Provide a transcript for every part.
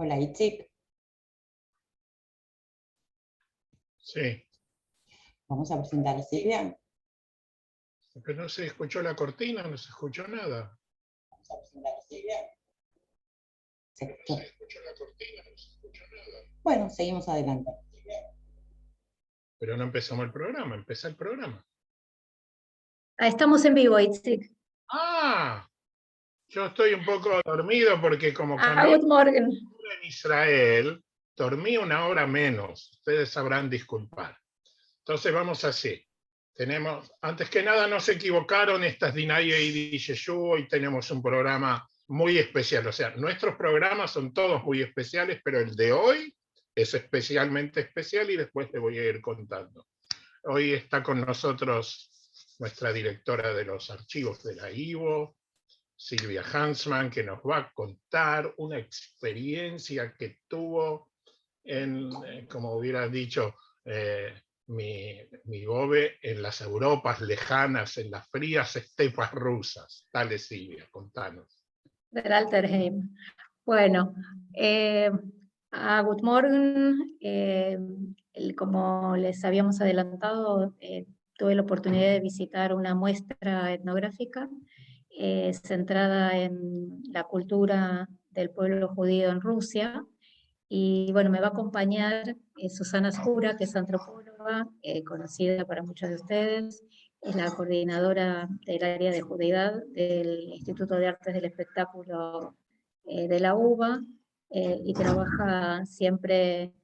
Hola, Itzik. Sí, Vamos a presentar a Silvia. pero no se escuchó la cortina, no se escuchó nada. Vamos a presentar a Silvia. No se escuchó la cortina, no se escuchó nada. Bueno, seguimos adelante. Pero no empezamos el programa, empezó el programa. Estamos en vivo, Itzik. ¡Ah! Yo estoy un poco dormido porque como cambié Good morning. en Israel, dormí una hora menos. Ustedes sabrán disculpar. Entonces vamos así. Antes que nada, no se equivocaron, esta es Dinaye y Yeshu, y tenemos un programa muy especial. O sea, nuestros programas son todos muy especiales, pero el de hoy es especialmente especial y después te voy a ir contando. Hoy está con nosotros nuestra directora de los archivos de la IVO, Silvia Hansman, que nos va a contar una experiencia que tuvo en, como hubiera dicho, mi gobe en las Europas lejanas, en las frías estepas rusas. Dale, Silvia, contanos. Del Alterheim. Bueno, good morning. Como les habíamos adelantado, tuve la oportunidad de visitar una muestra etnográfica centrada en la cultura del pueblo judío en Rusia. Y bueno, me va a acompañar Susana Skura, que es antropóloga, conocida para muchos de ustedes, es la coordinadora del área de judeidad del Instituto de Artes del Espectáculo de la UBA, y trabaja siempre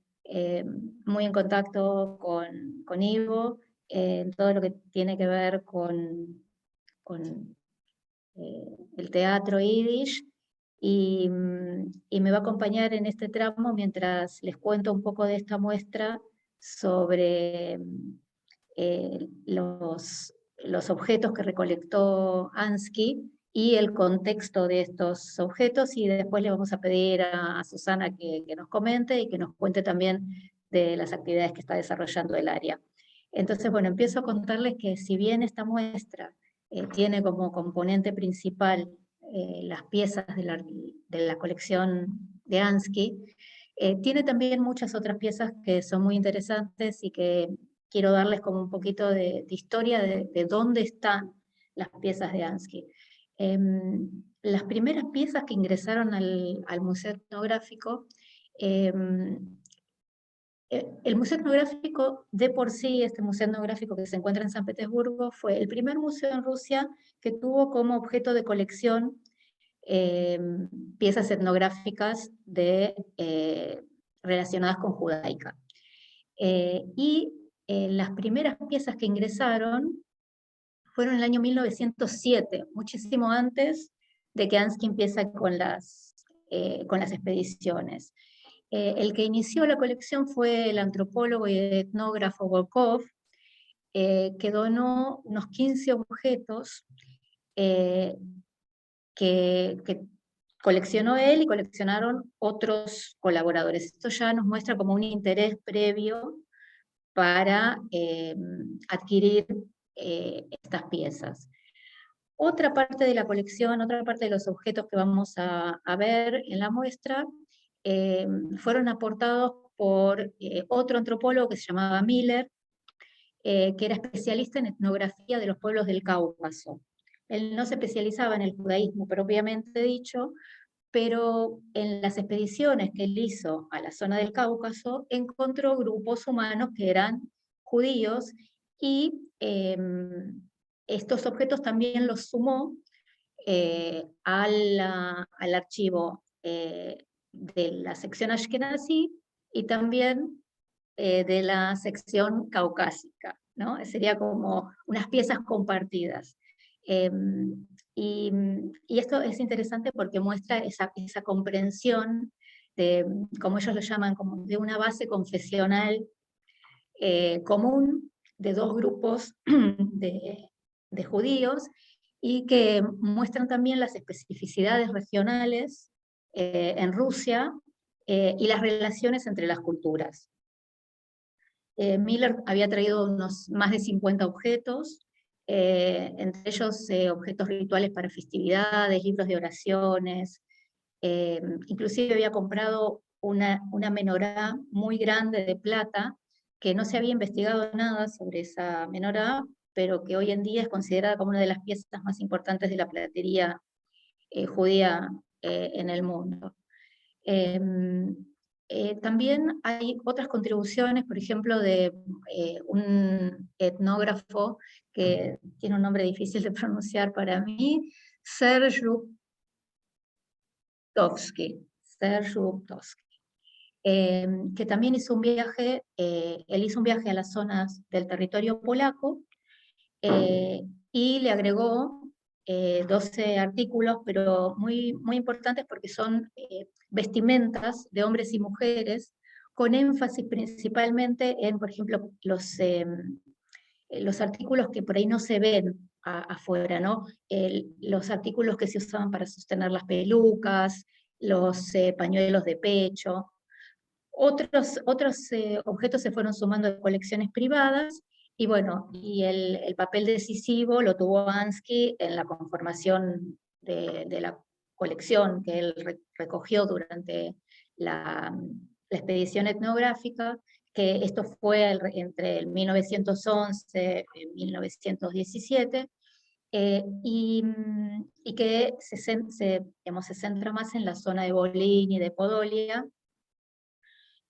muy en contacto con Ivo, en todo lo que tiene que ver con el teatro yiddish, y me va a acompañar en este tramo mientras les cuento un poco de esta muestra sobre los objetos que recolectó Ansky y el contexto de estos objetos, y después le vamos a pedir a Susana que nos comente y que nos cuente también de las actividades que está desarrollando el área. Entonces, bueno, empiezo a contarles que si bien esta muestra tiene como componente principal las piezas de la colección de Ansky, tiene también muchas otras piezas que son muy interesantes y que quiero darles como un poquito de historia de dónde están las piezas de Ansky. Las primeras piezas que ingresaron al Museo Etnográfico, el Museo Etnográfico de por sí, este Museo Etnográfico que se encuentra en San Petersburgo, fue el primer museo en Rusia que tuvo como objeto de colección piezas etnográficas relacionadas con Judaica. Las primeras piezas que ingresaron fueron en el año 1907, muchísimo antes de que Ansky empiece con las expediciones. El que inició la colección fue el antropólogo y etnógrafo Volkov, que donó unos 15 objetos que coleccionó él y coleccionaron otros colaboradores. Esto ya nos muestra como un interés previo para adquirir estas piezas. Otra parte de la colección, otra parte de los objetos que vamos a ver en la muestra, fueron aportados por otro antropólogo que se llamaba Miller, que era especialista en etnografía de los pueblos del Cáucaso. Él no se especializaba en el judaísmo propiamente dicho, pero en las expediciones que él hizo a la zona del Cáucaso, encontró grupos humanos que eran judíos, y estos objetos también los sumó al archivo de la sección Ashkenazi y también de la sección caucásica, ¿no? Sería como unas piezas compartidas. Y esto es interesante porque muestra esa comprensión de, como ellos lo llaman, como de una base confesional común de dos grupos de judíos, y que muestran también las especificidades regionales en Rusia y las relaciones entre las culturas. Miller había traído más de 50 objetos, entre ellos objetos rituales para festividades, libros de oraciones, inclusive había comprado una menorá muy grande de plata, que no se había investigado nada sobre esa menorá, pero que hoy en día es considerada como una de las piezas más importantes de la platería judía en el mundo. También hay otras contribuciones, por ejemplo, de un etnógrafo que tiene un nombre difícil de pronunciar para mí, Serge Rubtovsky, que también hizo un viaje, él hizo un viaje a las zonas del territorio polaco y le agregó 12 artículos, pero muy importantes porque son vestimentas de hombres y mujeres, con énfasis principalmente en, por ejemplo, los artículos que por ahí no se ven afuera, ¿no? Los artículos que se usaban para sostener las pelucas, los pañuelos de pecho. Otros objetos se fueron sumando de colecciones privadas, y bueno, y el papel decisivo lo tuvo Ansky en la conformación de la colección que él recogió durante la expedición etnográfica, que esto fue entre el 1911 y 1917, y que digamos, se centra más en la zona de Volín y de Podolia.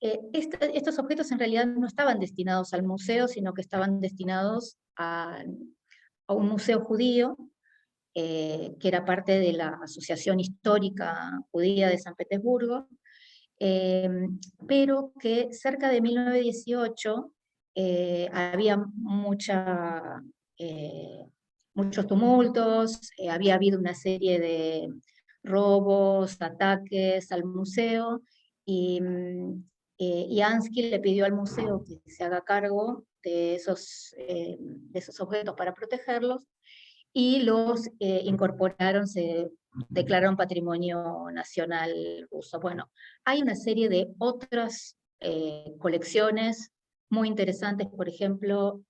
Estos objetos en realidad no estaban destinados al museo, sino que estaban destinados a un museo judío, que era parte de la Asociación Histórica Judía de San Petersburgo, pero que cerca de 1918 había muchos tumultos, había habido una serie de robos, ataques al museo, y Ansky le pidió al museo que se haga cargo de esos objetos para protegerlos, y los incorporaron, se declararon patrimonio nacional ruso. Bueno, hay una serie de otras colecciones muy interesantes, por ejemplo,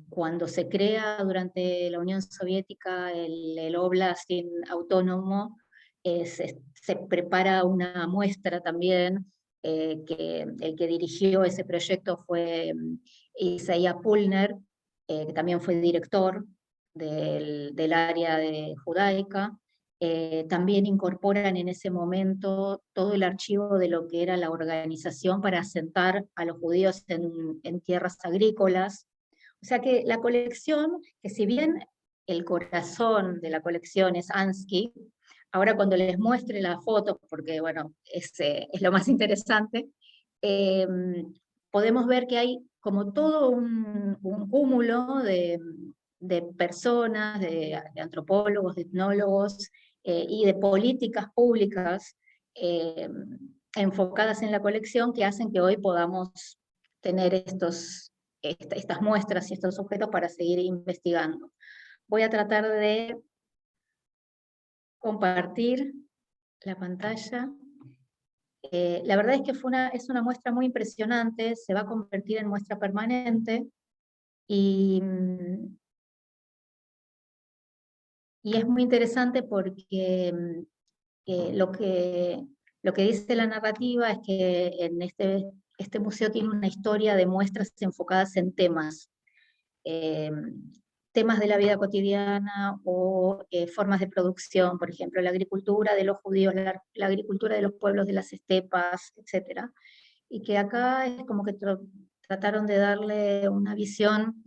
cuando se crea durante la Unión Soviética el Oblast autónomo, se prepara una muestra también, que el que dirigió ese proyecto fue Isaiah Pulner, que también fue director del área de judaica. También incorporan en ese momento todo el archivo de lo que era la organización para asentar a los judíos en tierras agrícolas. O sea que la colección, que si bien el corazón de la colección es Ansky, ahora cuando les muestre la foto, porque bueno, es lo más interesante, podemos ver que hay como todo un cúmulo de personas, de antropólogos, de etnólogos, y de políticas públicas enfocadas en la colección, que hacen que hoy podamos tener estas muestras y estos objetos para seguir investigando. Voy a tratar de compartir la pantalla. La verdad es que es una muestra muy impresionante, se va a convertir en muestra permanente, y es muy interesante porque lo que dice la narrativa es que en este museo tiene una historia de muestras enfocadas en temas de la vida cotidiana, o formas de producción, por ejemplo, la agricultura de los judíos, la agricultura de los pueblos de las estepas, etc. Y que acá es como que trataron de darle una visión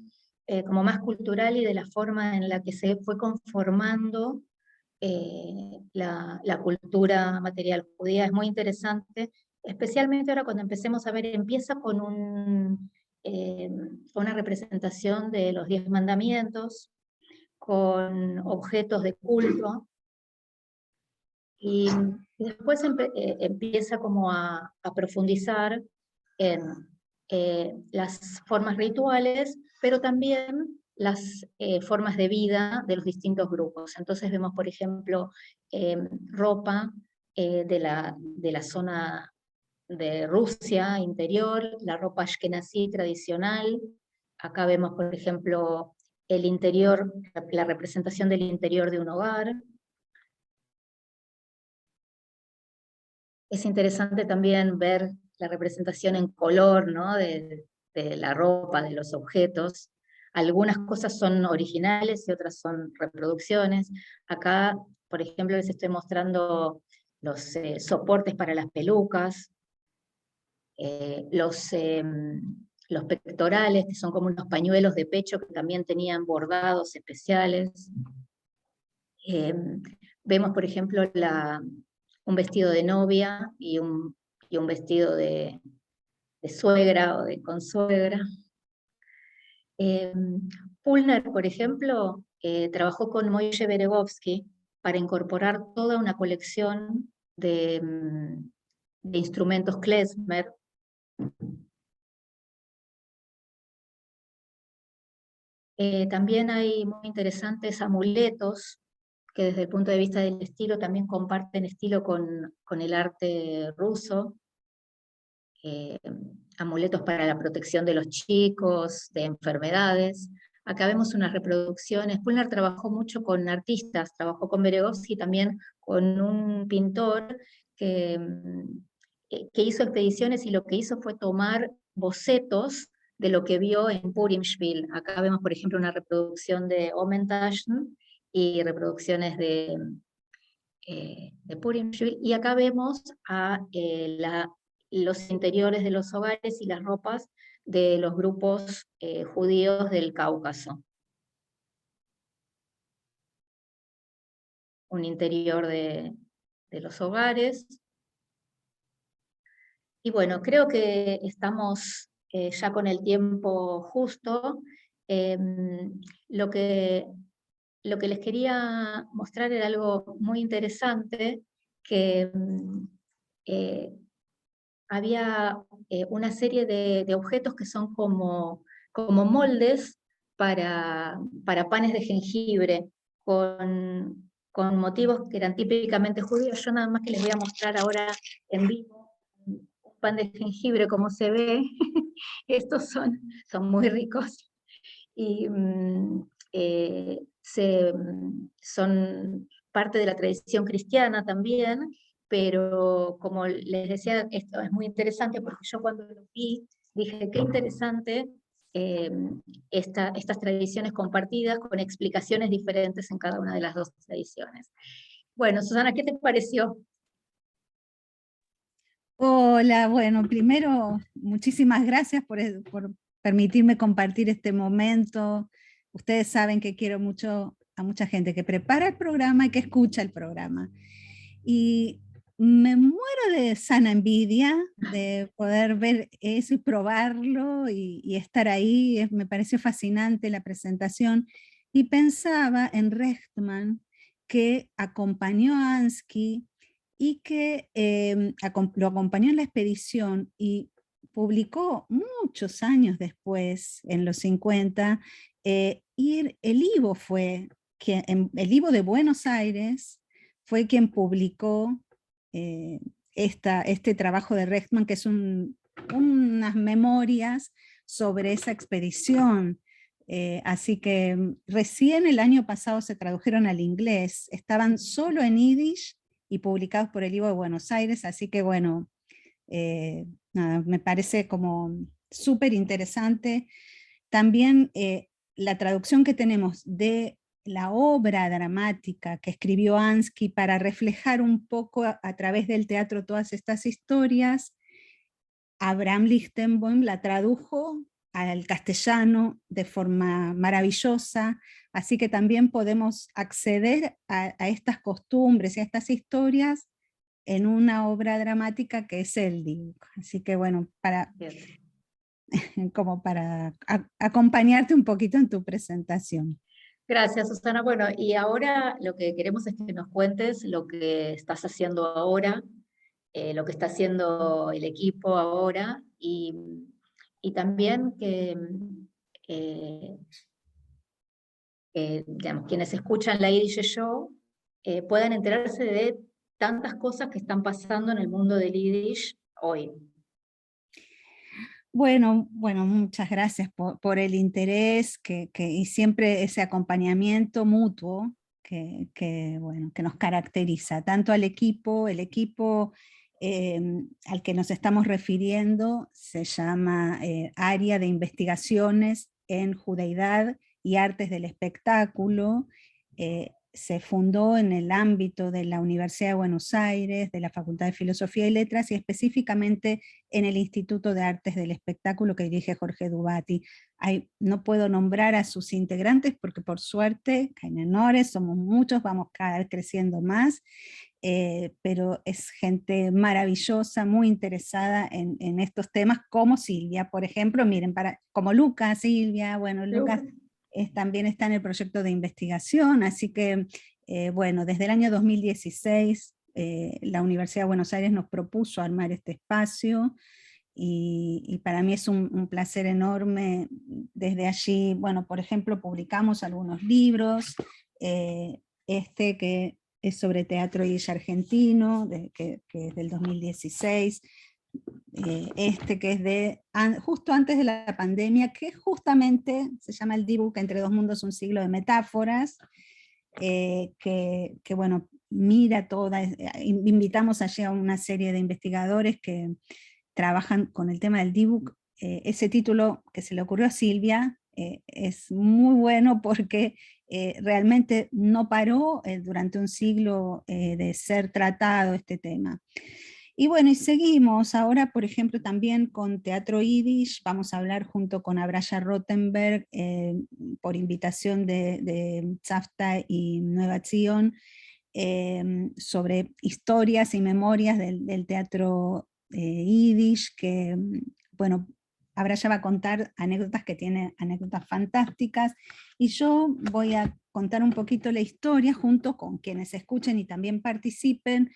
como más cultural, y de la forma en la que se fue conformando la cultura material judía. Es muy interesante, especialmente ahora cuando empecemos a ver, empieza con una representación de los 10 mandamientos, con objetos de culto, y después empieza como a profundizar en las formas rituales, pero también las formas de vida de los distintos grupos. Entonces vemos, por ejemplo, ropa de la zona de Rusia interior, la ropa ashkenazí tradicional. Acá vemos, por ejemplo, el interior, la representación del interior de un hogar. Es interesante también ver la representación en color, ¿no? de la ropa, de los objetos. Algunas cosas son originales y otras son reproducciones. Acá, por ejemplo, les estoy mostrando los soportes para las pelucas, los pectorales, que son como unos pañuelos de pecho que también tenían bordados especiales. Vemos, por ejemplo, un vestido de novia y un vestido de suegra o de consuegra. Pulner, por ejemplo, trabajó con Moishe Beregovsky para incorporar toda una colección de instrumentos klezmer. También hay muy interesantes amuletos que desde el punto de vista del estilo también comparten estilo con el arte ruso. Amuletos para la protección de los chicos, de enfermedades. Acá vemos unas reproducciones. Pulner trabajó mucho con artistas, trabajó con Beregovsky, también con un pintor que hizo expediciones y lo que hizo fue tomar bocetos de lo que vio en Purimshvil. Acá vemos, por ejemplo, una reproducción de Omentasn y reproducciones de Purimshvil, y acá vemos los interiores de los hogares y las ropas de los grupos judíos del Cáucaso. Un interior de los hogares. Y bueno, creo que estamos ya con el tiempo justo. Lo que les quería mostrar era algo muy interesante, que había una serie de objetos que son como moldes para panes de jengibre, con motivos que eran típicamente judíos. Yo nada más que les voy a mostrar ahora en vivo un pan de jengibre, como se ve. Estos son muy ricos. Y son parte de la tradición cristiana también, pero como les decía, esto es muy interesante porque yo cuando lo vi dije, qué interesante estas tradiciones compartidas con explicaciones diferentes en cada una de las dos tradiciones. Bueno, Susana, ¿qué te pareció? Hola, bueno, primero, muchísimas gracias por permitirme compartir este momento. Ustedes saben que quiero mucho a mucha gente que prepara el programa y que escucha el programa. Y me muero de sana envidia de poder ver eso y probarlo y estar ahí. Me pareció fascinante la presentación. Y pensaba en Rechtman, que acompañó a Ansky y que lo acompañó en la expedición y publicó muchos años después, en los 50, y el IVO el IVO de Buenos Aires fue quien publicó este trabajo de Rechtman, que es unas memorias sobre esa expedición. Así que recién el año pasado se tradujeron al inglés, estaban solo en yiddish y publicados por el IVO de Buenos Aires, así que bueno, nada, me parece como súper interesante. También la traducción que tenemos de la obra dramática que escribió Ansky para reflejar un poco a través del teatro todas estas historias, Abraham Lichtenboim la tradujo al castellano de forma maravillosa, así que también podemos acceder a estas costumbres y a estas historias en una obra dramática que es el Dibuj. Así que bueno, como para acompañarte un poquito en tu presentación. Gracias, Susana. Bueno, y ahora lo que queremos es que nos cuentes lo que estás haciendo ahora, lo que está haciendo el equipo ahora, y también que digamos, quienes escuchan la Yiddish Show puedan enterarse de tantas cosas que están pasando en el mundo del Yiddish hoy. Bueno, muchas gracias por el interés y siempre ese acompañamiento mutuo que nos caracteriza, tanto al equipo. El equipo al que nos estamos refiriendo se llama Área de Investigaciones en Judeidad y Artes del Espectáculo. Se fundó en el ámbito de la Universidad de Buenos Aires, de la Facultad de Filosofía y Letras, y específicamente en el Instituto de Artes del Espectáculo que dirige Jorge Dubati. No puedo nombrar a sus integrantes porque por suerte, Cainenores, somos muchos, vamos cada vez creciendo más, pero es gente maravillosa, muy interesada en estos temas, como Silvia, por ejemplo, miren, como Lucas, Silvia, bueno, Lucas también está en el proyecto de investigación, así que, bueno, desde el año 2016 la Universidad de Buenos Aires nos propuso armar este espacio, y para mí es un placer enorme. Desde allí, bueno, por ejemplo, publicamos algunos libros, que es sobre teatro yiddish argentino, que es del 2016, que es justo antes de la pandemia, que justamente se llama El Dibuk Entre dos mundos, un siglo de metáforas, que bueno, mira invitamos allí a una serie de investigadores que trabajan con el tema del Dibuk. Ese título que se le ocurrió a Silvia es muy bueno porque realmente no paró durante un siglo de ser tratado este tema. Y bueno, y seguimos ahora, por ejemplo, también con Teatro Yiddish. Vamos a hablar junto con Abraya Rottenberg, por invitación de Tzafta y Nueva Zion, sobre historias y memorias del teatro Yiddish, que, bueno, Abraya va a contar anécdotas, que tiene anécdotas fantásticas, y yo voy a contar un poquito la historia junto con quienes escuchen y también participen,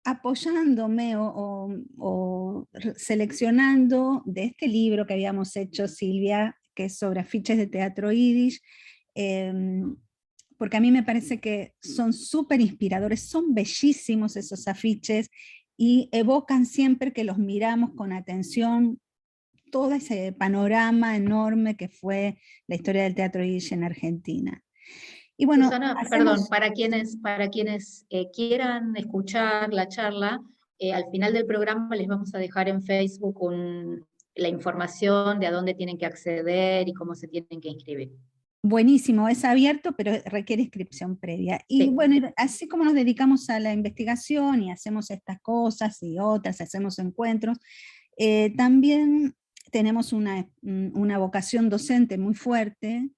apoyándome o seleccionando de este libro que habíamos hecho, Silvia, que es sobre afiches de teatro yiddish, porque a mí me parece que son súper inspiradores, son bellísimos esos afiches, y evocan siempre que los miramos con atención todo ese panorama enorme que fue la historia del teatro yiddish en Argentina. Y bueno, Susana, perdón, para quienes quieran escuchar la charla, al final del programa les vamos a dejar en Facebook la información de a dónde tienen que acceder y cómo se tienen que inscribir. Buenísimo, es abierto, pero requiere inscripción previa. Y Sí. bueno, así como nos dedicamos a la investigación y hacemos estas cosas y otras, hacemos encuentros, también tenemos una vocación docente muy fuerte,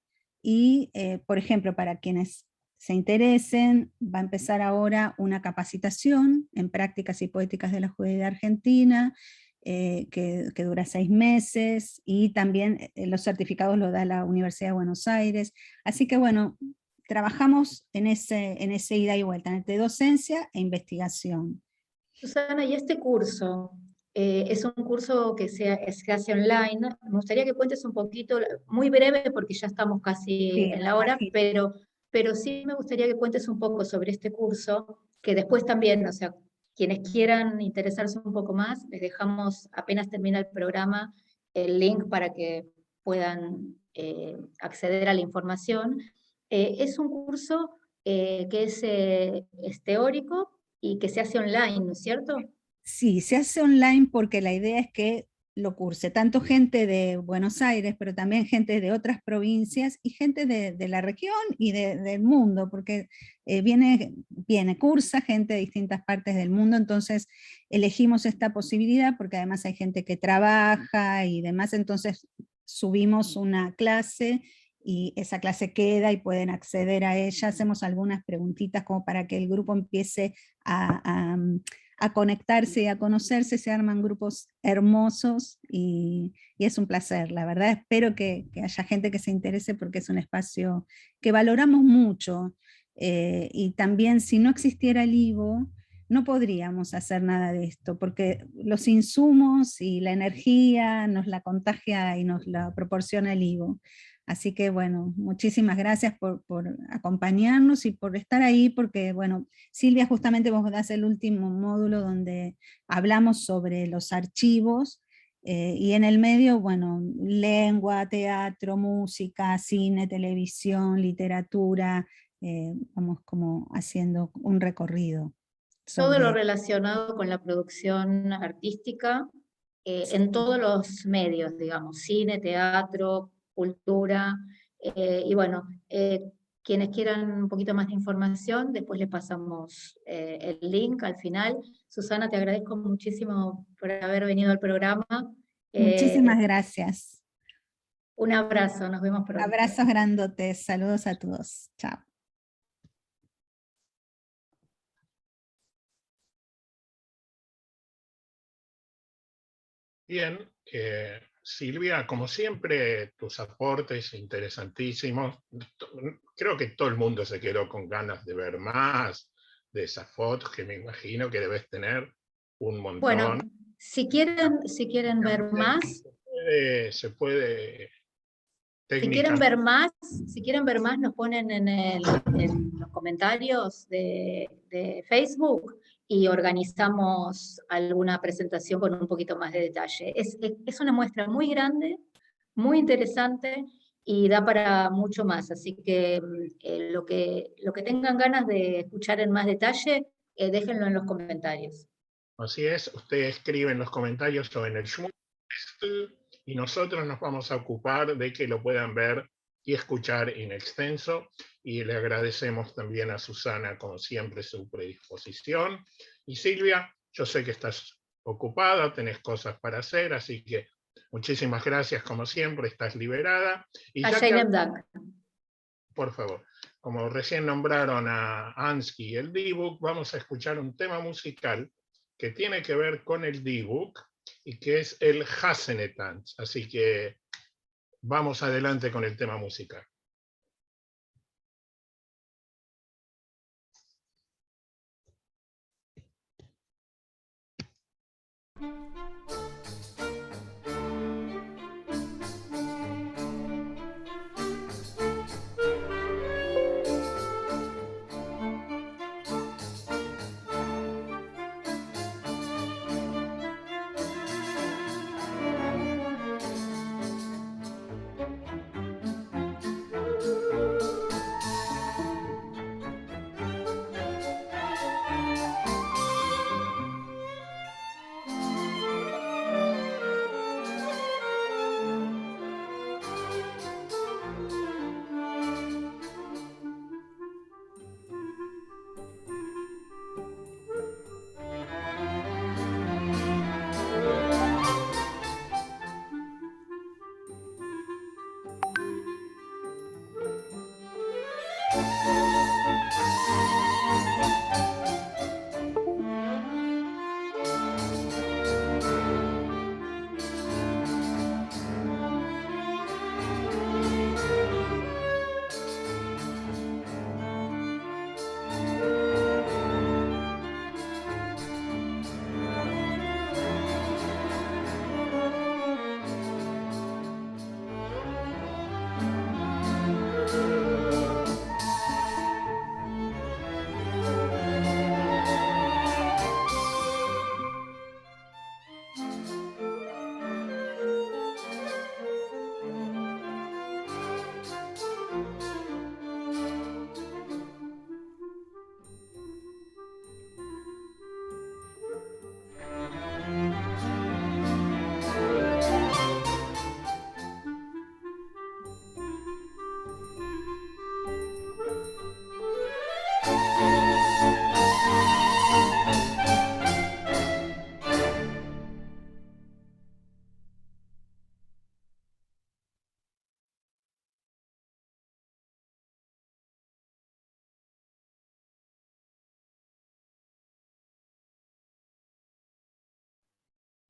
y, por ejemplo, para quienes se interesen, va a empezar ahora una capacitación en prácticas y poéticas de la judeidad argentina, que dura 6 meses, y también los certificados los da la Universidad de Buenos Aires. Así que bueno, trabajamos en ese ida y vuelta, entre docencia e investigación. Susana, y este curso, es un curso que se hace online. Me gustaría que cuentes un poquito, muy breve porque ya estamos casi Sí, en la hora, imagino. pero sí me gustaría que cuentes un poco sobre este curso, que después también, o sea, quienes quieran interesarse un poco más, les dejamos, apenas termina el programa, el link para que puedan acceder a la información. Es un curso que es teórico y que se hace online, ¿no es cierto? Sí, se hace online porque la idea es que lo curse tanto gente de Buenos Aires, pero también gente de otras provincias y gente de la región y del mundo, porque cursa gente de distintas partes del mundo. Entonces elegimos esta posibilidad porque además hay gente que trabaja y demás, entonces subimos una clase y esa clase queda y pueden acceder a ella. Hacemos algunas preguntitas como para que el grupo empiece a conectarse y a conocerse. Se arman grupos hermosos y es un placer, la verdad. Espero que haya gente que se interese porque es un espacio que valoramos mucho, y también si no existiera el IVO no podríamos hacer nada de esto, porque los insumos y la energía nos la contagia y nos la proporciona el IVO. Así que bueno, muchísimas gracias por acompañarnos y por estar ahí, porque bueno, Silvia, justamente vos das el último módulo donde hablamos sobre los archivos, y en el medio, bueno, lengua, teatro, música, cine, televisión, literatura, vamos como haciendo un recorrido. Todo lo sobre... relacionado con la producción artística, en todos los medios, digamos, cine, teatro, cultura, y bueno, quienes quieran un poquito más de información, después les pasamos el link al final. Susana, te agradezco muchísimo por haber venido al programa. Muchísimas gracias. Un abrazo, nos vemos pronto. Abrazos grandotes, saludos a todos. Chao. Bien, Silvia, como siempre, tus aportes interesantísimos. Creo que todo el mundo se quedó con ganas de ver más de esas fotos, que me imagino que debes tener un montón. Bueno, si quieren ver más, se puede si quieren ver más, nos ponen en los comentarios de Facebook y organizamos alguna presentación con un poquito más de detalle. Es una muestra muy grande, muy interesante y da para mucho más. Así que lo que tengan ganas de escuchar en más detalle, déjenlo en los comentarios. Así es, usted escribe en los comentarios o en el Zoom y nosotros nos vamos a ocupar de que lo puedan ver y escuchar en extenso, y le agradecemos también a Susana, como siempre, su predisposición. Y Silvia, yo sé que estás ocupada, tenés cosas para hacer, así que muchísimas gracias, como siempre, estás liberada. Y ya que, por favor, como recién nombraron a Ansky y el D-Book, vamos a escuchar un tema musical que tiene que ver con el D-Book y que es el Hasenetanz. Así que vamos adelante con el tema musical.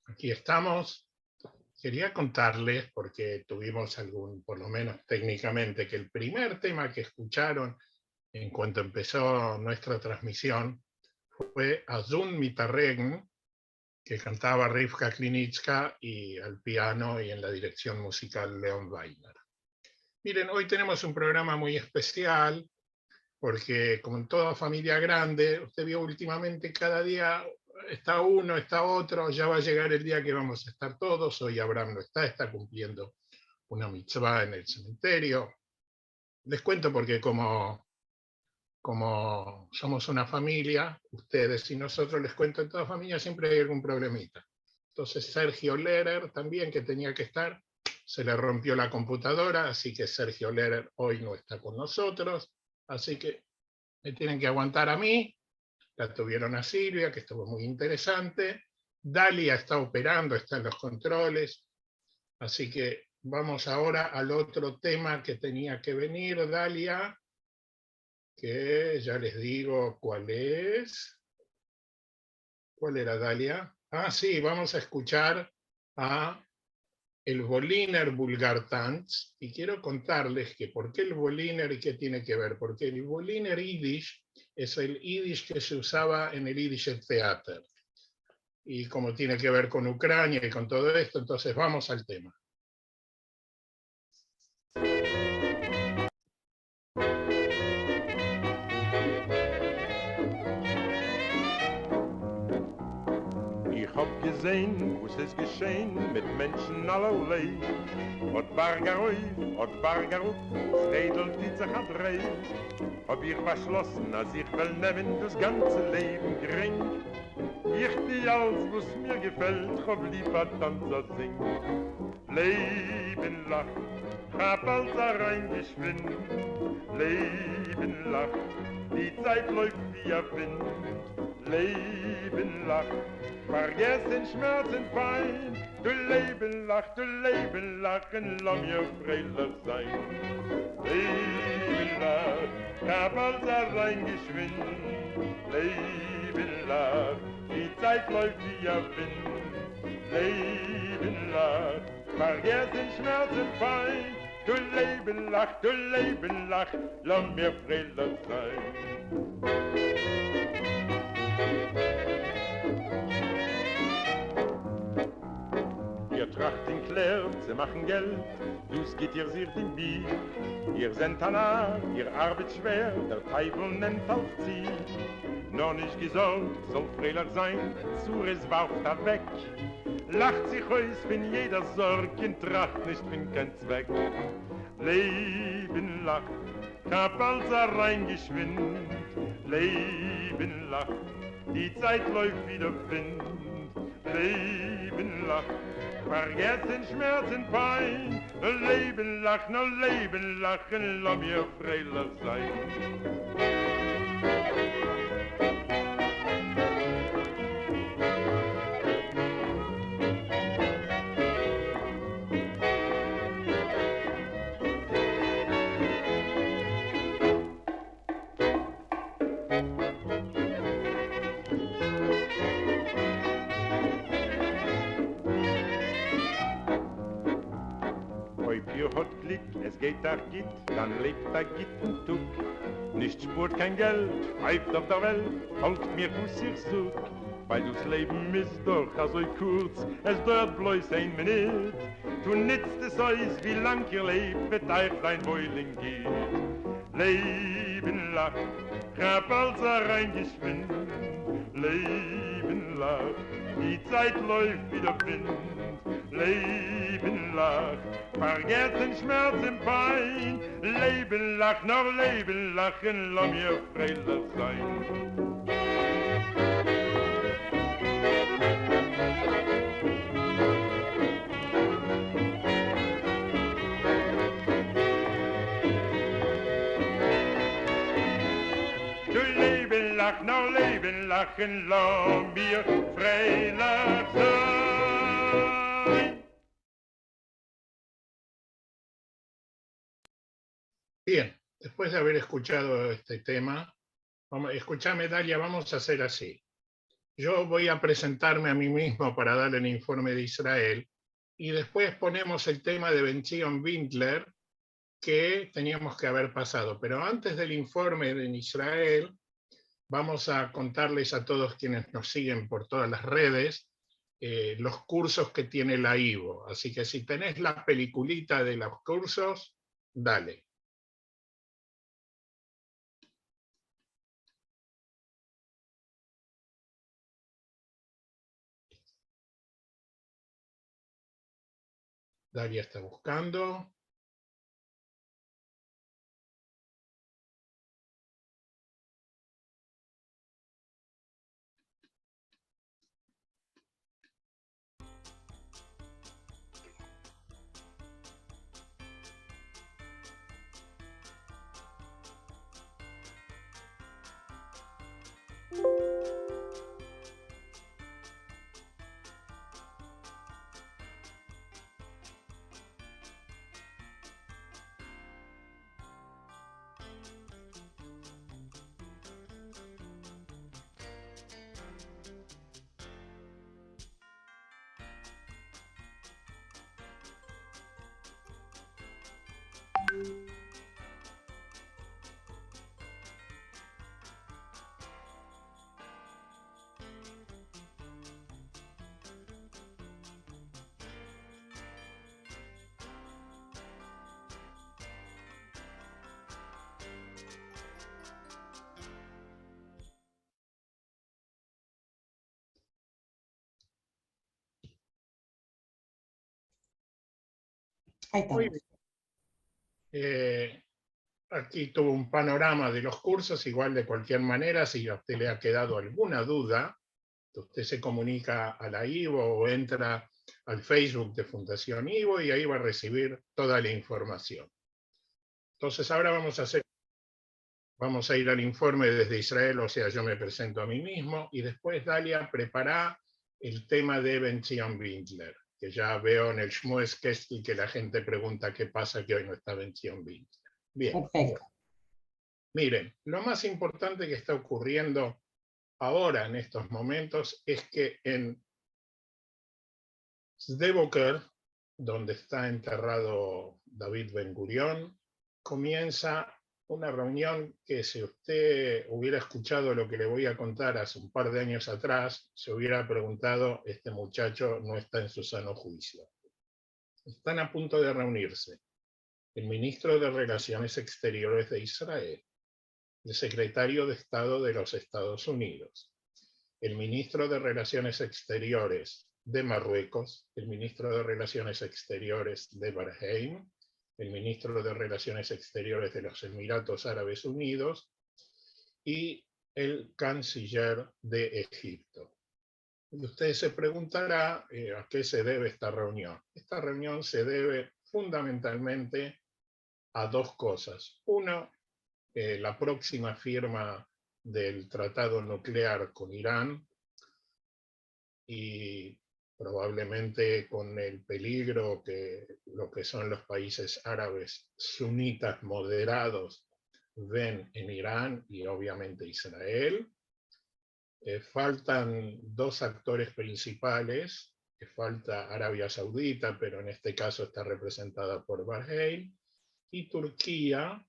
Aquí estamos. Quería contarles, porque tuvimos por lo menos técnicamente, que el primer tema que escucharon en cuanto empezó nuestra transmisión fue Azun Mitarregn, que cantaba Rivka Klinitska, y al piano y en la dirección musical Leon Weiner. Miren, hoy tenemos un programa muy especial, porque como en toda familia grande, usted vio últimamente cada día está uno, está otro, ya va a llegar el día que vamos a estar todos. Hoy Abraham no está cumpliendo una mitzvah en el cementerio. Les cuento porque como como somos una familia, ustedes y nosotros, les cuento, en toda familia siempre hay algún problemita. Entonces Sergio Lehrer también, que tenía que estar, se le rompió la computadora, así que Sergio Lehrer hoy no está con nosotros, así que me tienen que aguantar a mí. La tuvieron a Silvia, que estuvo muy interesante. Dalia está operando, está en los controles, así que vamos ahora al otro tema que tenía que venir, Dalia, que ya les digo cuál es. ¿Cuál era, Dalia? Ah, sí, vamos a escuchar a el Berliner Vulgartanz, y quiero contarles que por qué el Berliner y qué tiene que ver, porque el Berliner Yiddish es el Yiddish que se usaba en el Yiddish Theater, y como tiene que ver con Ucrania y con todo esto, entonces vamos al tema. Ich hab gesehen, was ist geschehen mit Menschen allerlei. Od Bargaroi, od Bargaruk, das Rädel die sich andrei. Hab ich beschlossen, als ich will nehmen das ganze Leben gering. Ich die alles, was mir gefällt, hab lieber Tanzer sing. Leben lacht, hab als reingeschwind. Leben lacht, die Zeit läuft wie ein Wind. Leben lacht, vergess den Schmerz und Pein. Du Leben lachen, lass mir freilich sein. Leben lacht, hab als reingeschwind. Leben lacht, die Zeit läuft wie ein Wind. Leben lacht, vergess den Schmerz und Pein. Du Leben lacht, lass mir freilich sein. Ihr tracht in Klär, sie machen Geld, dus geht ihr sich im Bier. Ihr seid Tanar, ihr arbeitet schwer, der Teufel nennt auf sie. Noch nicht gesorgt, soll freilich sein, Zures warft er weg. Lacht sich aus von jeder Sorg, und tracht nicht von kein Zweck. Leben lacht, hab als reingeschwind. Leben lacht, die Zeit läuft wieder Wind. Leben lacht, vergess den Schmerz und Pein. Leben lachen, lass mir freilich sein. Hat Glück, es geht auch Gitt, dann lebt der Gittentug. Nicht spurt kein Geld, pfeift auf der Welt, folgt mir, was ich such. Weil das Leben ist doch so kurz, es dauert bloß ein Minut. Du nützt es euch, wie lang ihr lebt, wird euch dein Wohling geht. Leben lacht, hab als reingeschwind. Leben lacht, die Zeit läuft wieder Wind. Leben lacht, vergess den Schmerz und Pein. Leben lacht, noch Leben lachen, lass mir freilich sein. Du Leben lacht, noch Leben lachen, lass mir freilich sein. Bien, después de haber escuchado este tema, escúchame, Dalia, vamos a hacer así. Yo voy a presentarme a mí mismo para dar el informe de Israel, y después ponemos el tema de Ben-Zion Windler, que teníamos que haber pasado. Pero antes del informe de Israel, vamos a contarles a todos quienes nos siguen por todas las redes, los cursos que tiene la IVO. Así que si tenés la peliculita de los cursos, dale. Dalia está buscando. Ahí Muy estamos. Aquí tuvo un panorama de los cursos, igual de cualquier manera, si a usted le ha quedado alguna duda, usted se comunica a la IVO o entra al Facebook de Fundación IVO y ahí va a recibir toda la información. Entonces ahora vamos a ir al informe desde Israel, o sea, yo me presento a mí mismo, y después Dalia prepara el tema de Ben-Zion Winkler, que ya veo en el Shmuel Kesti que la gente pregunta qué pasa que hoy no está Ben-Zion Winkler. Bien. Perfecto. Miren, lo más importante que está ocurriendo ahora en estos momentos es que en Sde Boker, donde está enterrado David Ben Gurión, comienza una reunión que si usted hubiera escuchado lo que le voy a contar hace un par de años atrás, se hubiera preguntado, este muchacho no está en su sano juicio. Están a punto de reunirse el ministro de Relaciones Exteriores de Israel, el secretario de Estado de los Estados Unidos, el ministro de Relaciones Exteriores de Marruecos, el ministro de Relaciones Exteriores de Bahrein, el ministro de Relaciones Exteriores de los Emiratos Árabes Unidos y el canciller de Egipto. Y usted se preguntará a qué se debe esta reunión. Esta reunión se debe fundamentalmente a dos cosas. Uno, la próxima firma del tratado nuclear con Irán y probablemente con el peligro que lo que son los países árabes sunitas moderados ven en Irán y obviamente Israel. Faltan dos actores principales, que falta Arabia Saudita, pero en este caso está representada por Bahrein, y Turquía,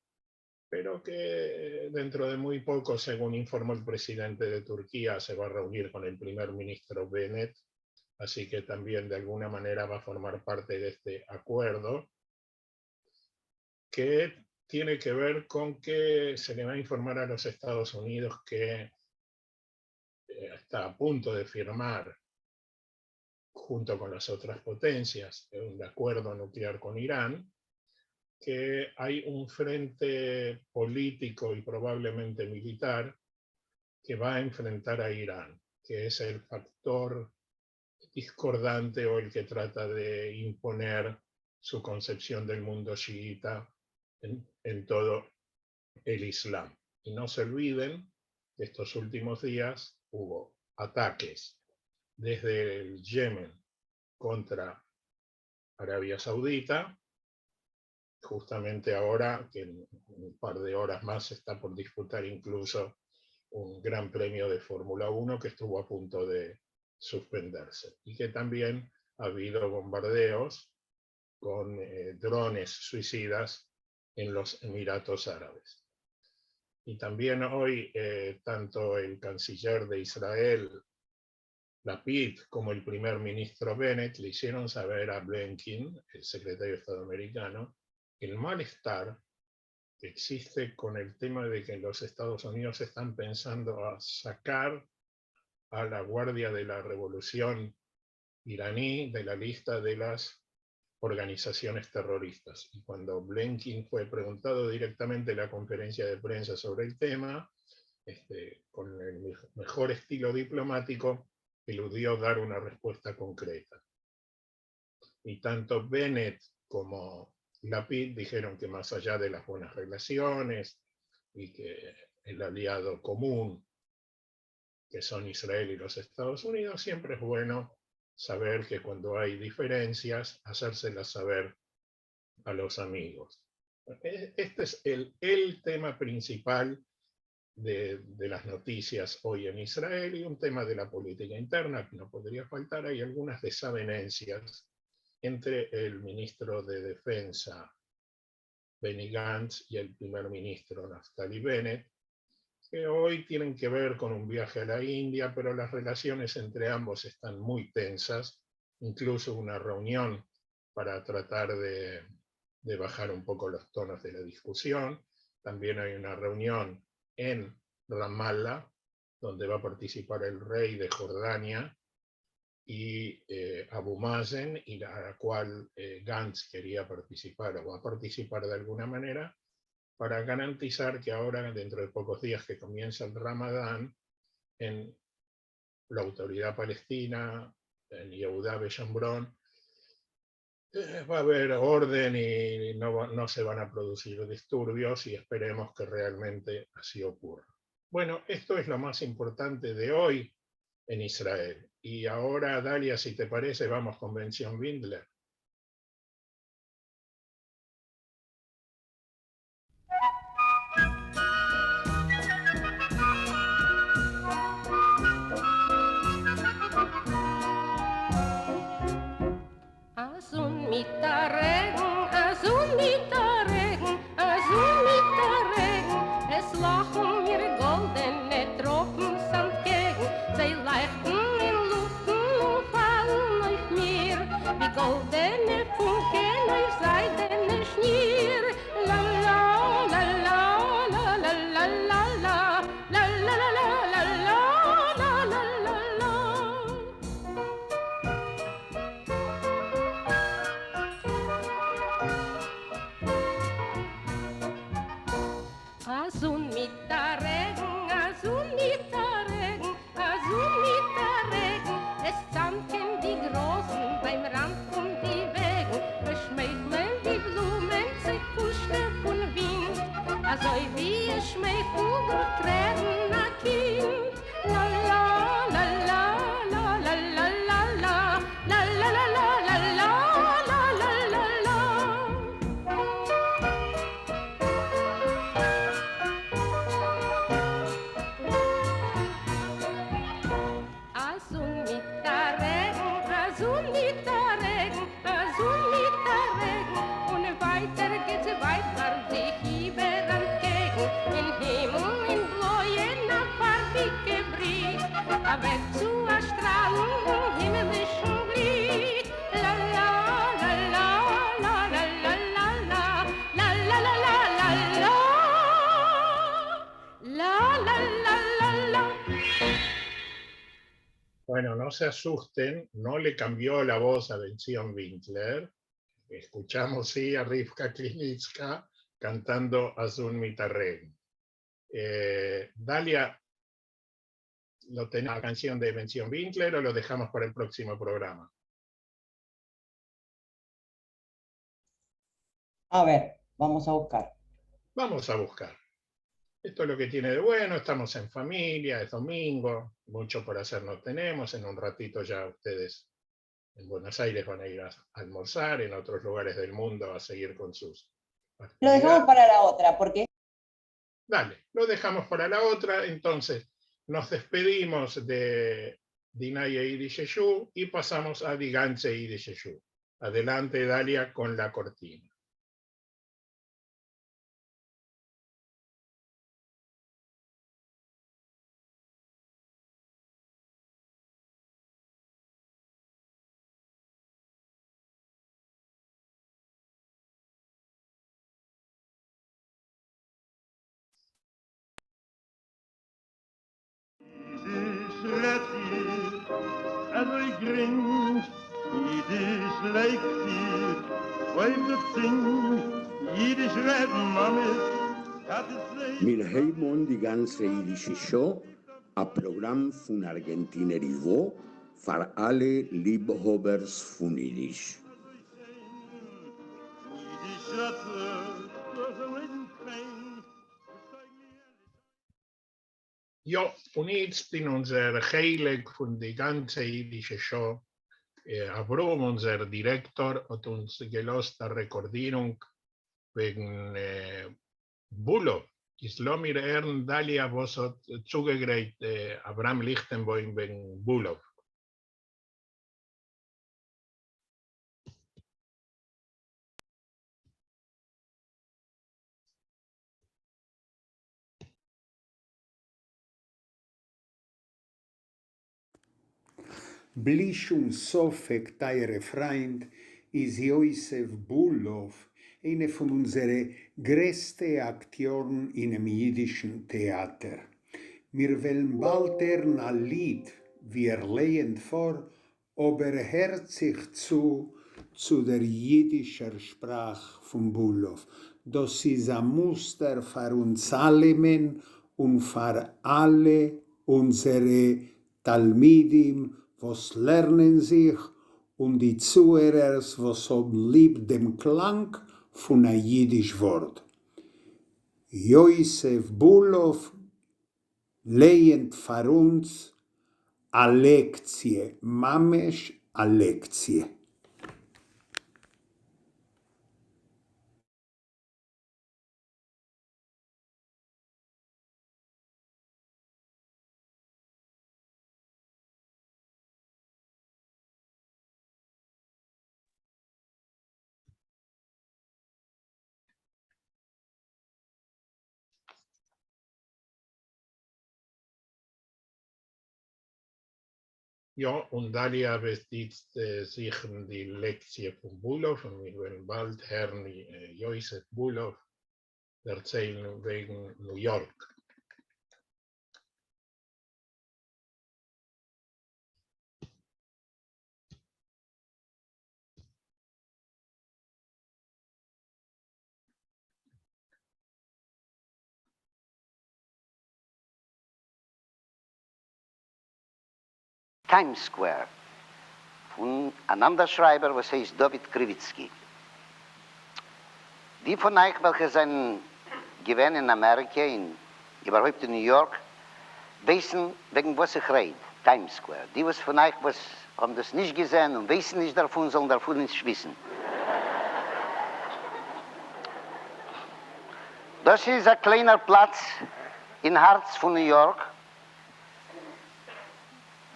pero que dentro de muy poco, según informó el presidente de Turquía, se va a reunir con el primer ministro Bennett, así que también de alguna manera va a formar parte de este acuerdo, que tiene que ver con que se le va a informar a los Estados Unidos que está a punto de firmar, junto con las otras potencias, un acuerdo nuclear con Irán, que hay un frente político y probablemente militar que va a enfrentar a Irán, que es el factor discordante o el que trata de imponer su concepción del mundo chiita en todo el Islam. Y no se olviden que estos últimos días hubo ataques desde el Yemen contra Arabia Saudita, justamente ahora, que en un par de horas más se está por disputar incluso un gran premio de Fórmula 1 que estuvo a punto de suspenderse, y que también ha habido bombardeos con drones suicidas en los Emiratos Árabes. Y también hoy tanto el canciller de Israel, Lapid, como el primer ministro Bennett le hicieron saber a Blinken, el secretario de Estado americano, el malestar que existe con el tema de que los Estados Unidos están pensando a sacar a la Guardia de la Revolución iraní de la lista de las organizaciones terroristas. Y cuando Blinken fue preguntado directamente en la conferencia de prensa sobre el tema, con el mejor estilo diplomático, eludió dar una respuesta concreta. Y tanto Bennett como Lapid dijeron que más allá de las buenas relaciones y que el aliado común, que son Israel y los Estados Unidos, siempre es bueno saber que cuando hay diferencias, hacérselas saber a los amigos. Este es el tema principal de las noticias hoy en Israel, y un tema de la política interna que no podría faltar. Hay algunas desavenencias entre el ministro de Defensa Benny Gantz y el primer ministro Naftali Bennett, que hoy tienen que ver con un viaje a la India, pero las relaciones entre ambos están muy tensas, incluso una reunión para tratar de bajar un poco los tonos de la discusión. También hay una reunión en Ramallah, donde va a participar el rey de Jordania y Abu Mazen, y a la cual Gantz quería participar o va a participar de alguna manera para garantizar que ahora, dentro de pocos días que comienza el Ramadán, en la autoridad palestina, en Yehudá Beshomrón, va a haber orden y no se van a producir disturbios y esperemos que realmente así ocurra. Bueno, esto es lo más importante de hoy en Israel. Y ahora, Dalia, si te parece, vamos con Benzion Windler. Azun mit der Regen, es lachen mir goldene Tropfen entgegen, sie leuchten in Luften und fallen auf mir, wie goldene Funken auf seidene Schnier. La la la la la la la la la la la la la la la la la. Azun mit der Regen, es zanken die Großen beim Rand von die Wegen, beschmeicheln die Blumen, sie kuschen von Wind, also wie es schmeichelt durch Tränen ein Kind. La la la la la la la la la la la la la la la la la la. Azun mit der Regen, und weiter geht's weiter, sich über entgegen, in Himmel, in Bläue, nach farbige Brief, weg zu a Strahlen, himmlischen Lied. La la la la la la la la la la la la la la la la la la. Bueno, no se asusten, no le cambió la voz a Benzion Windler. Escuchamos sí a Rivka Klinitska cantando Azun mit der Regen. Dalia, ¿lo tenés la canción de Benzion Windler o lo dejamos para el próximo programa? A ver, vamos a buscar. Vamos a buscar. Esto es lo que tiene de bueno, estamos en familia, es domingo, mucho por hacer no tenemos, en un ratito ya ustedes en Buenos Aires van a ir a almorzar, en otros lugares del mundo a seguir con sus Lo dejamos actividades. para la otra, porque Dale, lo dejamos para la otra, entonces nos despedimos de Dinaye Idisheshu y pasamos a Diganche Idisheshu. Adelante, Dalia, con la cortina. Every grin, Yiddish like fear, wave the thing, Yiddish red mammy, hat it Mir heimon die ganze jüdische Show, a Programm von Argentinerivo, für alle Liebhabers von Yiddish. Yiddish was a waiting pain. Jo, units in unser Heilig von die ganze jüdische Show, Avrom, unser Direktor, hat uns gelost a Rekordierung wegen Bulov. Islomir Ern Dalia, was hat zugegreit Abraham Lichtenboim wegen Bulov. בלי שום סופק תאיר פריינד, is Yosef Bulov, eine von unseren größten Akteuren in dem jüdischen Theater. Wir wollen bald ein Lied, wir lehen vor, aber herzlich zu zu der jüdischen Sprache von Bulow. Das ist ein Muster für uns alle und für alle unsere Talmidim, was lernen sich, und die Zuhörers, was haben lieb dem Klang von einem jüdischen Wort. Josef Bulow lehnt für uns a Lektie, mamesh a Lektie. Ja, und Dalia bezieht sich die Lektie von Bulow und wir werden bald Herrn Josef Bulow erzählen wegen New York. Times Square von einem anderen Schreiber, was heißt David Krivitsky. Die von euch, welche sind gewesen in Amerika, überhaupt in New York, wissen, wegen was ich rede, Times Square. Die, was von euch, was haben das nicht gesehen und wissen nicht davon, sollen davon nicht wissen. Das ist ein kleiner Platz im Herz von New York,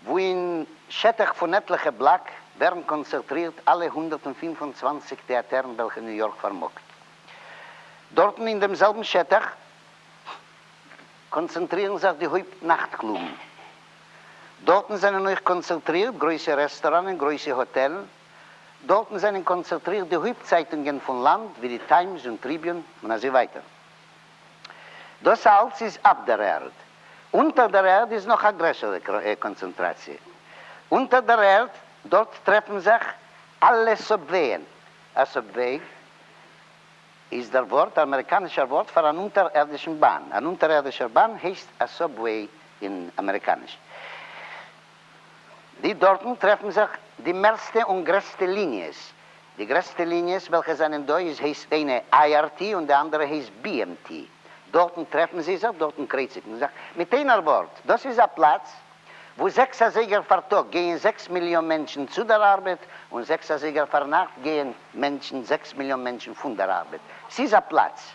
wo in Schettach von etlichen Block werden konzentriert alle 125 Theatern, welche New York vermogt. Dort in demselben Schettach konzentrieren sich die Hauptnachtklubben. Dort sind noch konzentriert große Restaurants, große Hotels. Dort sind konzentriert die Hauptzeitungen von Land, wie die Times und Tribune und so weiter. Das alles ist ab der Erde. Unter der Erde ist noch eine größere Konzentration. Unter der Erde, dort treffen sich alle Subwayen. Ein Subway ist der amerikanische Wort für eine unterirdische Bahn. Eine unterirdische Bahn heißt ein Subway in Amerikanisch. Die dort treffen sich die meiste und größte Linien. Die größte Linie, welche sind da, heißt eine IRT und die andere heißt BMT. Dort treffen sie sich, dort kreuzigen sie sich. Mit einem Wort, das ist ein Platz, wo 6 Sieger per Tag gehen 6 Millionen Menschen zu der Arbeit und 6 Sieger per Nacht gehen 6 Millionen Menschen von der Arbeit. Es ist ein Platz.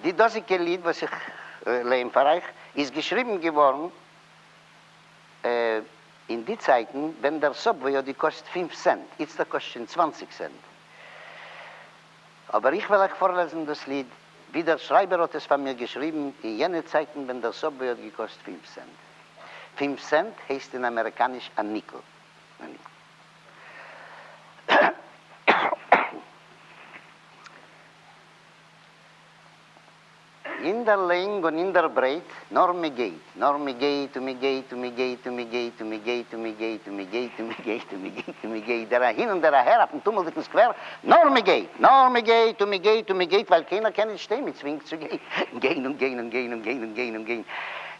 Die dosige Lied, was ich lehne für euch, ist geschrieben geworden in die Zeiten, wenn der Subway die kostet 5 Cent, jetzt kostet 20 Cent. Aber ich will euch vorlesen das Lied, wie der Schreiber hat es von mir geschrieben, in jenen Zeiten, wenn der Subway gekostet 5 Cent. 5 Cent heißt in Amerikanisch ein Nickel. In der Länge und in der Breite, nur mir geht, nur mir geht, und mir geht, und mir geht, und mir geht, und mir geht, und mir geht, und mir geht, und mir geht, und mir geht, und mir geht, der hin und der her, auf dem tummeldicken Square, nur mir geht, nur mir geht, und mir geht, und mir geht, weil keiner kann nicht stehen, mit zwingt zu gehen. Gehen und gehen und gehen und gehen und gehen und gehen.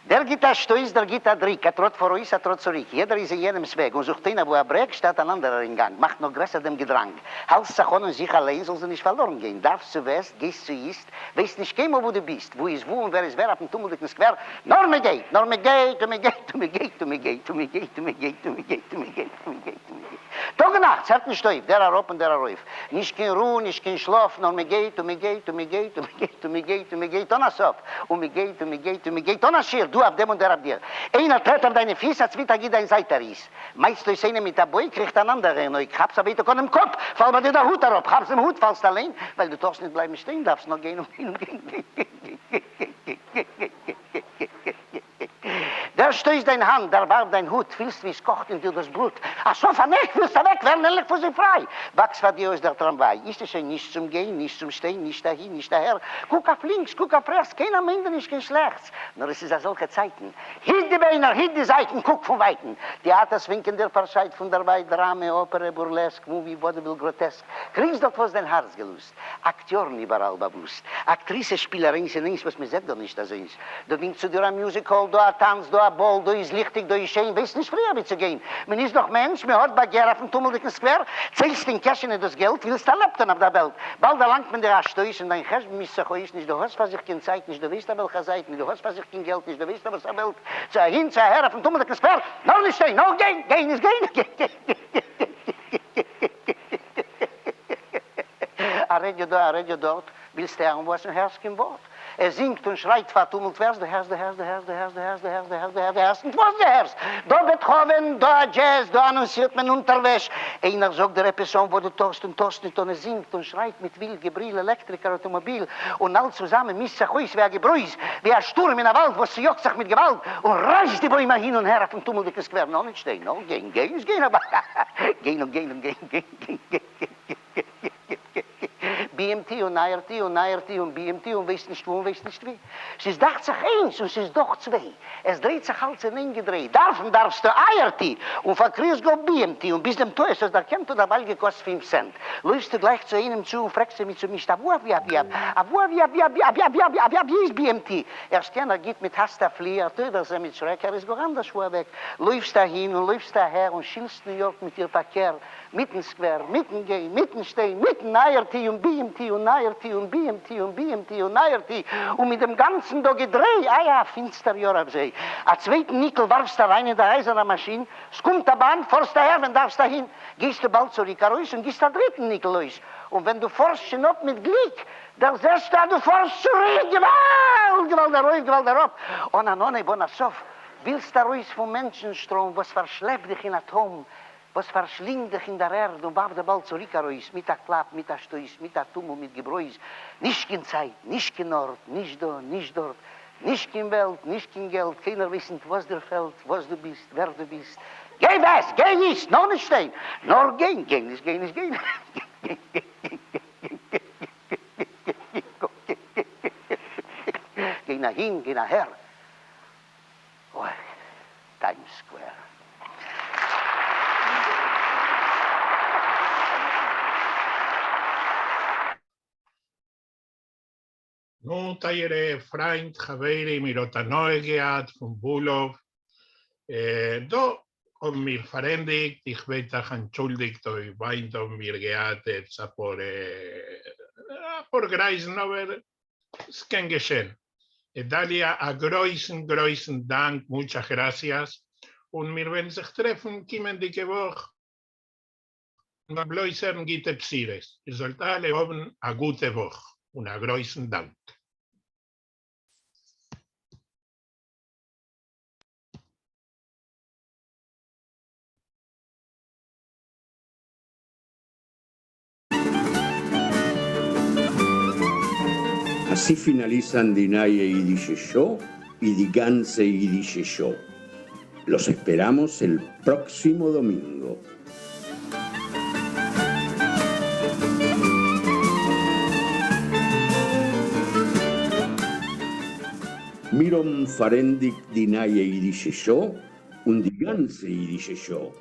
Der geht ein Stoß, der geht ein Drick, trot vor uns, trot zurück. Jeder ist in jedem Weg und sucht einen, wo Break statt ein anderer in Gang. Macht noch größer dem Gedrang. Hals Sachon und sich allein soll sie nicht verloren gehen. Darfst du west, gehst zu ist, weißt nicht genau, wo du bist. Wo ist wo und wer ist wer auf dem tummeldicken Square. Nur mir geht, nur mir geht, und mir geht, und mir geht, und mir geht, und mir geht, und mir geht, und mir geht, und mir geht, und mir geht, und mir geht. Tag und Nacht, zerrt nicht Stoif, der Arop und der Arauf. Nicht kein Ruhe, nicht kein Schlaf, nur mir geht, und mir geht, und mir geht, und mir geht, und mir geht, und mir geht, und mir geht, und mir geht, und mir geht, und mir geht, und mir geht, du auf dem und der auf dir. Einer tritt auf deine Füße, als wieder geht ein Seiter ist. Meist durch eine mit der Boi, kriegt ein anderer. Ich hab's aber wieder im Kopf, fall mir dir der Hut darauf, hab's im Hut, fallst allein, weil du darfst nicht bleiben stehen, darfst noch gehen und gehen und gehen. Der stößt deine Hand, der warf dein Hut, willst wie es kocht in dir das Blut. Ach so, vernecht, willst du weg, werden endlich für sie frei. Wachs vor dir aus der Tramway, ist es schon nicht zum Gehen, nicht zum Stehen, nicht dahin, nicht daher. Guck auf links, guck auf rechts, keiner meint nicht, kein Schlechts. Nur es ist an solche Zeiten. Hielt die Beine, hielt die Seiten, guck von Weitem. Theaters winken der Verscheid von der Weit, Drame, Opera, Burlesque, Movie, Vaudeville, Grotesk. Kriegst dort was dein Herz gelust. Akteuren überall bewusst. Aktrice, Spielerin, sind nichts, was mir sagt doch nicht, das ist. Du winkst zu dir ein Musical, du ein Tanz, du ein Ball, du ist lichtig, du ist schön, weißt nicht früher mitzugehen. Man ist doch Mensch, man hat Bagheera auf dem tummeldicken Square, zählst den Cash in das Geld, willst du lebten auf der Welt. Bald erlangt man dir ein Stoß und dein Cash misst sich nicht, du hast was ich keine Zeit nicht, du weißt an welcher Seite nicht, du hast was ich kein Geld nicht, du weißt an welcher Welt. Zu hin, zu her auf dem tummeldicken Square, noch nicht stehen, noch gehen, gehen ist gehen. A Radio dort, willst du hören, was ein Herz kein Wort. Singt und schreit, vertummelt Vers, der Herz, der Herz, der Herz, der Herz, der Herz, der Herz, der Herz, der Herz, der Herz, und was der Herz? Da Beethoven, da Jazz, da annonciert man unterwegs. Einer sagt der Episode, wo du tost und er singt und schreit mit Wild, Gebrüll, Elektriker, Automobil und all zusammen misst sich aus wie ein Gebrüß, wie ein Sturm in der Wald, wo sie juckt sich mit Gewalt und reißt die Bäume hin und her auf dem tummeldicken Square. Noch nicht stehen, noch gehen, aber gehen. BMT und IRT und BMT und weiß nicht wo und weiß nicht wie. Es ist dacht sich eins und es ist doch zwei. Es dreht sich alles in ein gedreht. Darfst du IRT und verkriegst du BMT und bis dem Teuer ist das, da kennt du der Ball gekostet 5 Cent. Läufst du gleich zu einem zu und fragst du mich zu mich, wie ist BMT? Erst keiner geht mit Hasta Flieger, Töder mit Schrecker, ist gar anders weg. Läufst da hin und läufst daher und schilst New York mit ihr Verkehr, mitten Square, mitten Gehen, mitten Stehen, mitten IRT und BMT und IRT und BMT und BMT und IRT und mit dem ganzen da gedreht, finster Jahr auf See. A zweiten Nickel warfst da rein in der eiserne Maschine, es kommt der Bahn, forst daher, wenn darfst dahin, gehst du bald zurück raus und gehst der dritten Nickel los. Und wenn du forst schon ab mit Glück, der siehst du forst zurück, Gewalt darauf. Und an Bonasoff, willst du raus vom Menschenstrom, was verschleppt dich in Atom, was verschlingt dich in der Erde und warf der Ball zurück raus, mit der Klapp, mit der Stoß, mit der Tummel, mit Gebräus. Nicht in Zeit, nicht in Ort, nicht da, nicht dort, nicht in Welt, nicht in Geld, keiner wissend, was dir fällt, was du bist, wer du bist. Geh was, geh nicht, noch nicht stehen, nur gehen. Geh nach hin, geh nachher. Oh, Times Square. Nu, Tayere, Freund, Javeri, Mirotanoegeat, von Bulov. Do, und mir verendigt, ich werde entschuldigt, ich weint und mir geatet, por Greisen, aber es kann geschehen. Dalia, a großen Dank, muchas gracias. Und wir werden sich treffen, kommen die Woche. Und bloßern gibt es Psires. Ihr sollt alle haben eine gute Woche. Und a großen Dank. Así finalizan Dinaye Yiddish Show y die ganze Yiddish Show. Los esperamos el próximo domingo. Mirom Farendik Dinaye Yiddish Show und die ganze Yiddish Show.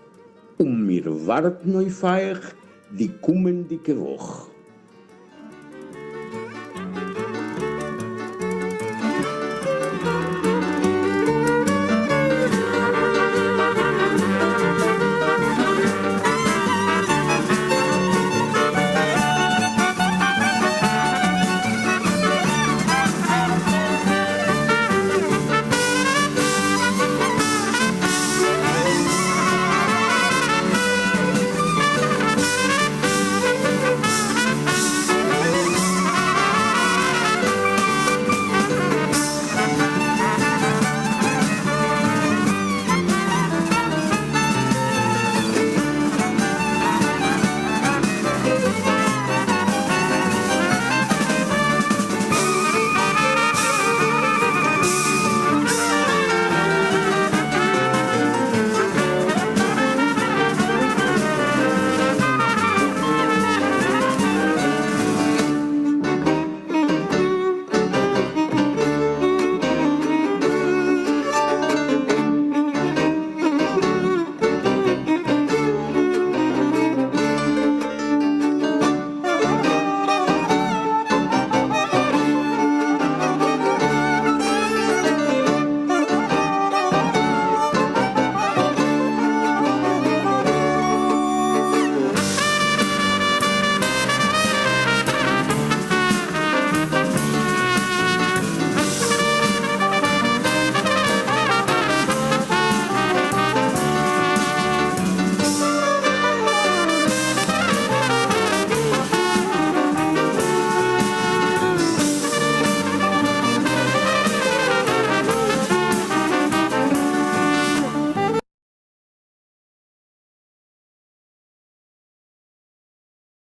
Mir wart neu feich die kommende Woche.